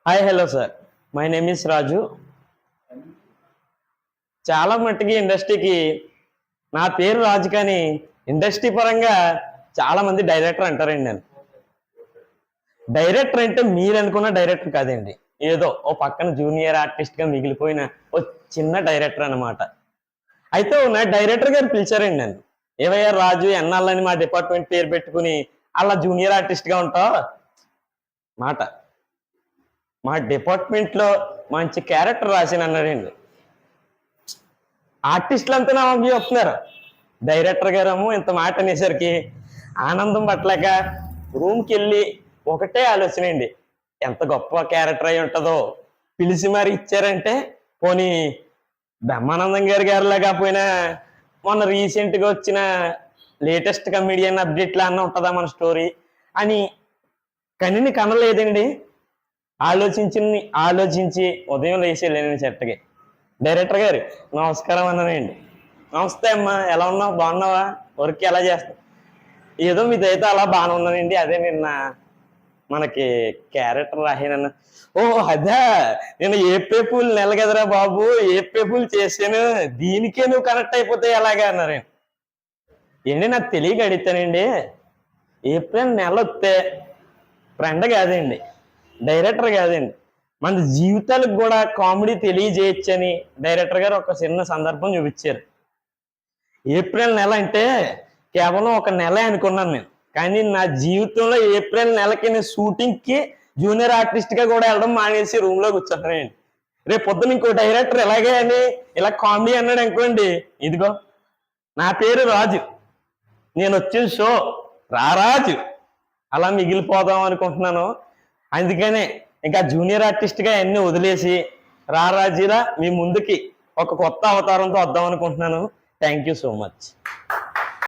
Hi hello sir, my name is Raju. చాలా మట్టుకి ఇండస్ట్రీకి నా పేరు రాజు, కానీ ఇండస్ట్రీ పరంగా చాలా మంది డైరెక్టర్ అంటారండి. నేను డైరెక్టర్ అంటే మీరు అనుకున్న డైరెక్టర్ కాదండి, ఏదో ఓ పక్కన జూనియర్ ఆర్టిస్ట్గా మిగిలిపోయిన ఓ చిన్న డైరెక్టర్ అనమాట. అయితే నా డైరెక్టర్ గారు పిలిచారండి నన్ను. ఏవయ్యా రాజు, ఎన్నాళ్ళని మా డిపార్ట్మెంట్ పేరు పెట్టుకుని అలా జూనియర్ ఆర్టిస్ట్గా ఉంటావు మాట, మా డిపార్ట్మెంట్లో మంచి క్యారెక్టర్ రాసిన అన్నాడండి. ఆర్టిస్టులు అంతా నా వంగి వస్తున్నారు, డైరెక్టర్ గారేమో ఇంత మాట అనేసరికి ఆనందం పట్టలేక రూమ్కి వెళ్ళి ఒకటే ఆలోచన అండి, ఎంత గొప్ప క్యారెక్టర్ అయి ఉంటుందో. పిలిచి మరి ఇచ్చారంటే పోనీ బ్రహ్మానందం గారిలా కాకపోయినా మొన్న రీసెంట్గా వచ్చిన లేటెస్ట్ కమెడియన్ అప్డేట్లా అన్న ఉంటుందా మన స్టోరీ అని కనిని కనలేదండి. ఆలోచించి ఉదయం లేచి వెళ్ళాను చెట్టకి. డైరెక్టర్ గారు నమస్కారం అన్నానండి. నమస్తే అమ్మా, ఎలా ఉన్నావు, బాగున్నావా, వర్క్ ఎలా చేస్తావు? ఏదో మీ దయతో అలా బాగానే ఉన్నానండి. అదే నిన్న మనకి క్యారెక్టర్ రాహినన్న. ఓ అదే, నేను ఏపే పూలు నెల కదరా బాబు, ఏపే పూలు చేశాను, దీనికే నువ్వు కనెక్ట్ అయిపోతే ఎలాగా అన్నారు. ఏంటి నాకు తెలియక అడుగుతానండి. ఏప్రిల్ నెల వస్తే ఫ్రెండ్ కాదండి, డైరెక్టర్ కాదండి, మన జీవితాలకు కూడా కామెడీ తెలియజేయచ్చని డైరెక్టర్ గారు ఒక చిన్న సందర్భం చూపించారు. ఏప్రిల్ నెల అంటే కేవలం ఒక నెల అనుకున్నాను నేను, కానీ నా జీవితంలో ఏప్రిల్ నెలకి నేను షూటింగ్కి జూనియర్ ఆర్టిస్ట్గా కూడా వెళ్ళడం మానేసి రూమ్లో కూర్చున్నానండి. రేపు పొద్దున ఇంకో డైరెక్టర్ ఎలాగే అని ఇలా కామెడీ అన్నాడు అనుకోండి, ఇదిగో నా పేరు రాజు, నేను వచ్చిన షో రారాజు అలా మిగిలిపోదాం అనుకుంటున్నాను. అందుకనే ఇంకా జూనియర్ ఆర్టిస్ట్గా అన్నీ వదిలేసి రారాజీలా మీ ముందుకి ఒక కొత్త అవతారంతో వద్దాం అనుకుంటున్నాను. Thank you so much.